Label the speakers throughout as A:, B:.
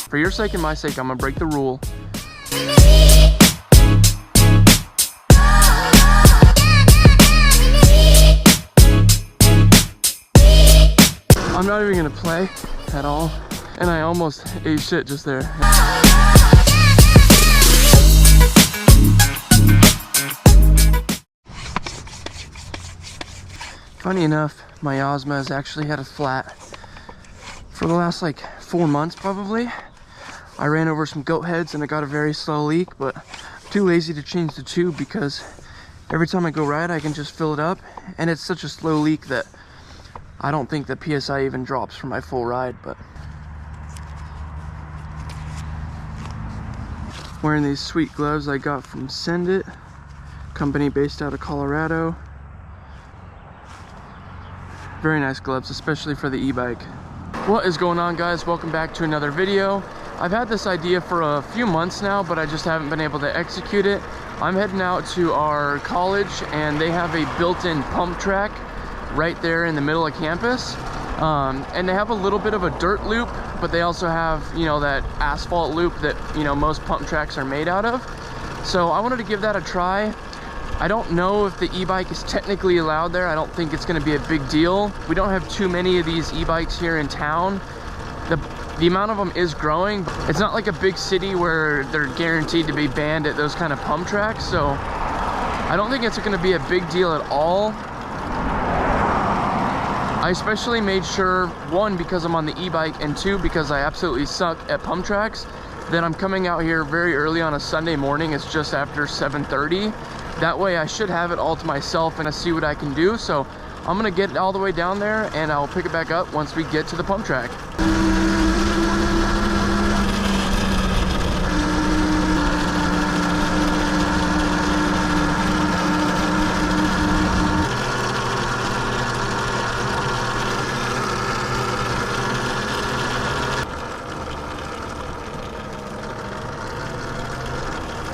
A: for your sake and my sake, I'm gonna break the rule. I'm not even gonna play at all, and I almost ate shit just there. Funny enough, my Yozma has actually had a flat for the last like 4 months probably. I ran over some goat heads and it got a very slow leak, but I'm too lazy to change the tube because every time I go ride I can just fill it up, and it's such a slow leak that I don't think the PSI even drops for my full ride. But wearing these sweet gloves I got from Send It, company based out of Colorado. Very nice gloves, especially for the e-bike. What is going on, guys? Welcome back to another video. I've had this idea for a few months now, but I just haven't been able to execute it. I'm heading out to our college and they have a built-in pump track right there in the middle of campus. And they have a little bit of a dirt loop, but they also have, you know, that asphalt loop that, you know, most pump tracks are made out of. So I wanted to give that a try. I don't know if the e-bike is technically allowed there. I don't think it's going to be a big deal. We don't have too many of these e-bikes here in town. The amount of them is growing. It's not like a big city where they're guaranteed to be banned at those kind of pump tracks. So I don't think it's going to be a big deal at all. I especially made sure, one, because I'm on the e-bike, and two, because I absolutely suck at pump tracks, that I'm coming out here very early on a Sunday morning. It's just after 7:30. That way I should have it all to myself and I see what I can do. So I'm gonna get it all the way down there and I'll pick it back up once we get to the pump track.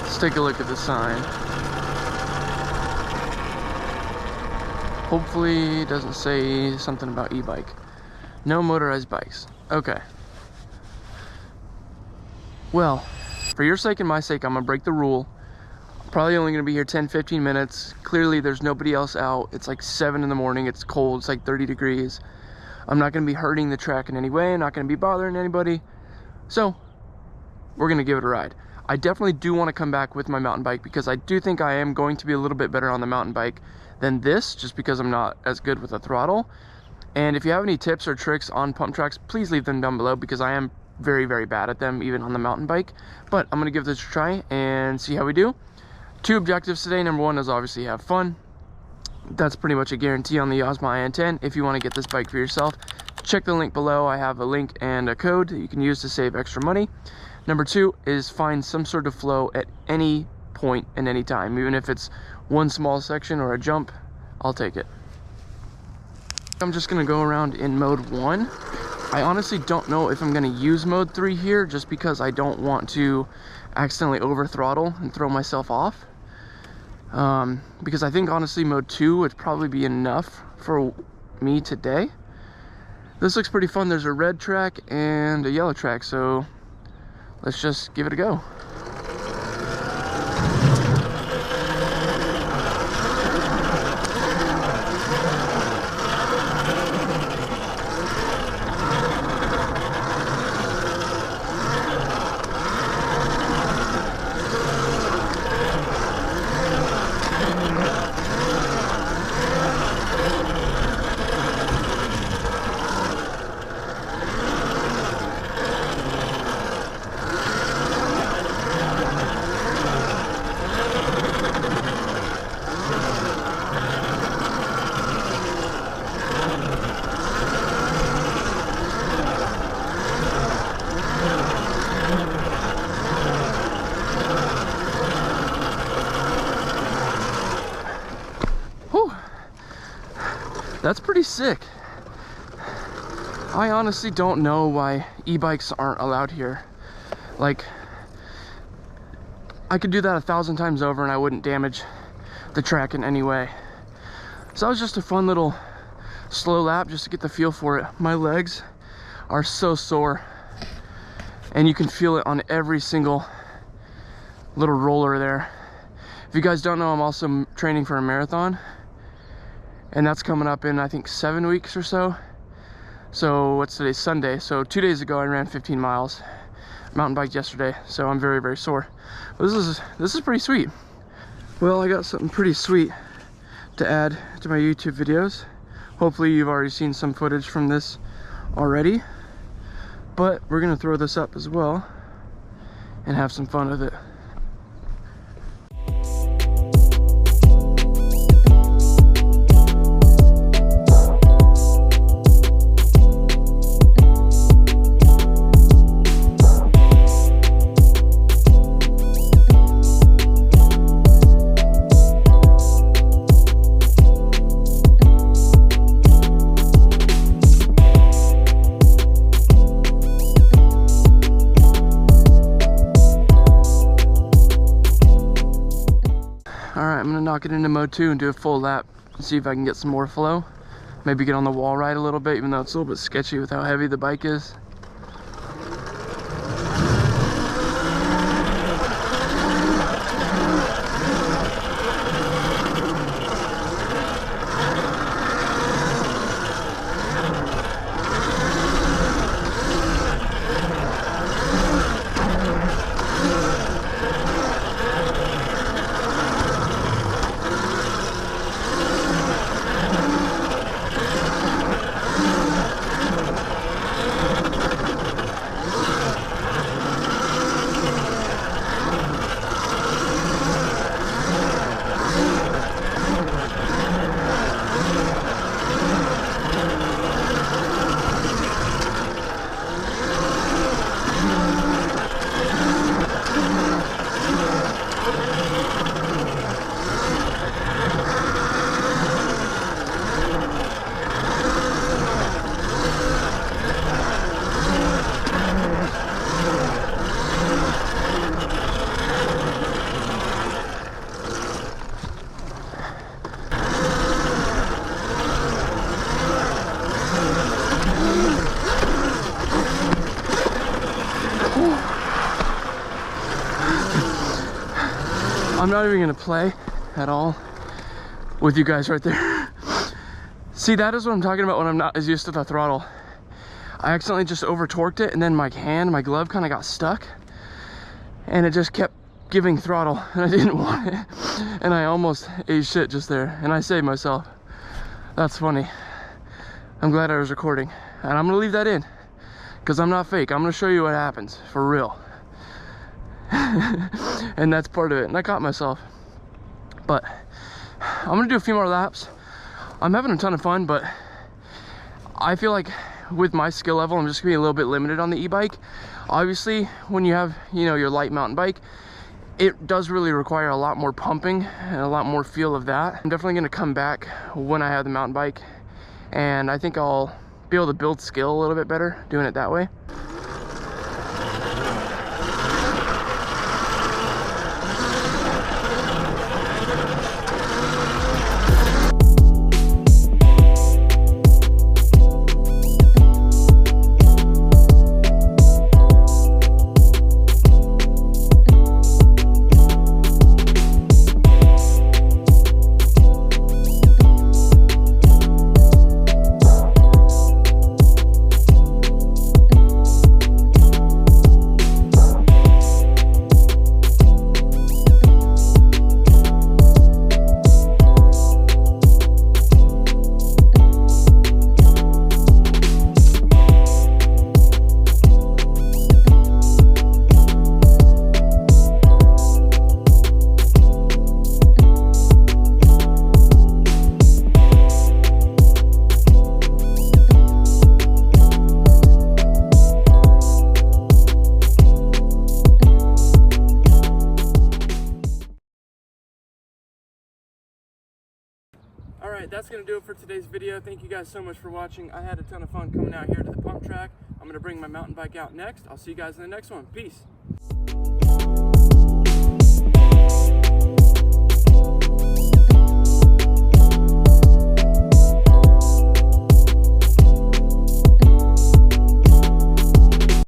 A: Let's take a look at the sign. Hopefully it doesn't say something about e-bike. No motorized bikes. Okay. Well, for your sake and my sake, I'm gonna break the rule. I'm probably only gonna be here 10-15 minutes. Clearly there's nobody else out. It's like 7 in the morning. It's cold. It's like 30 degrees. I'm not gonna be hurting the track in any way. I'm not gonna be bothering anybody. So we're gonna give it a ride. I definitely do want to come back with my mountain bike because I do think I am going to be a little bit better on the mountain bike than this, just because I'm not as good with the throttle. And if you have any tips or tricks on pump tracks, please leave them down below because I am very, very bad at them, even on the mountain bike. But I'm going to give this a try and see how we do. 2 objectives today. Number 1 is obviously have fun. That's pretty much a guarantee on the Yozma IN10. If you want to get this bike for yourself, check the link below. I have a link and a code that you can use to save extra money. Number 2 is find some sort of flow at any point and any time. Even if it's one small section or a jump, I'll take it. I'm just gonna go around in mode 1. I honestly don't know if I'm gonna use mode 3 here just because I don't want to accidentally over throttle and throw myself off. Because I think honestly mode 2 would probably be enough for me today. This looks pretty fun. There's a red track and a yellow track, so let's just give it a go. That's pretty sick. I honestly don't know why e-bikes aren't allowed here. Like, I could do that 1,000 times over and I wouldn't damage the track in any way. So that was just a fun little slow lap just to get the feel for it. My legs are so sore and you can feel it on every single little roller there. If you guys don't know, I'm also training for a marathon, and that's coming up in I think 7 weeks or so. So what's today? Sunday. So 2 days ago I ran 15 miles, mountain biked yesterday, so I'm very, very sore. But this is pretty sweet. Well, I got something pretty sweet to add to my YouTube videos. Hopefully you've already seen some footage from this already, but we're gonna throw this up as well and have some fun with it. I'm gonna knock it into mode 2 and do a full lap and see if I can get some more flow. Maybe get on the wall ride a little bit, even though it's a little bit sketchy with how heavy the bike is. I'm not even gonna play at all with you guys right there. See, that is what I'm talking about when I'm not as used to the throttle. I accidentally just over torqued it, and then my glove kind of got stuck, and it just kept giving throttle, and I didn't want it, and I almost ate shit just there, and I saved myself. That's funny. I'm glad I was recording, and I'm gonna leave that in because I'm not fake. I'm gonna show you what happens for real. And that's part of it, and I caught myself. But I'm gonna do a few more laps. I'm having a ton of fun, but I feel like with my skill level, I'm just gonna be a little bit limited on the e-bike. Obviously, when you have, you know, your light mountain bike, it does really require a lot more pumping and a lot more feel of that. I'm definitely gonna come back when I have the mountain bike, and I think I'll be able to build skill a little bit better doing it that way. Alright, that's going to do it for today's video. Thank you guys so much for watching. I had a ton of fun coming out here to the pump track. I'm going to bring my mountain bike out next. I'll see you guys in the next one. Peace.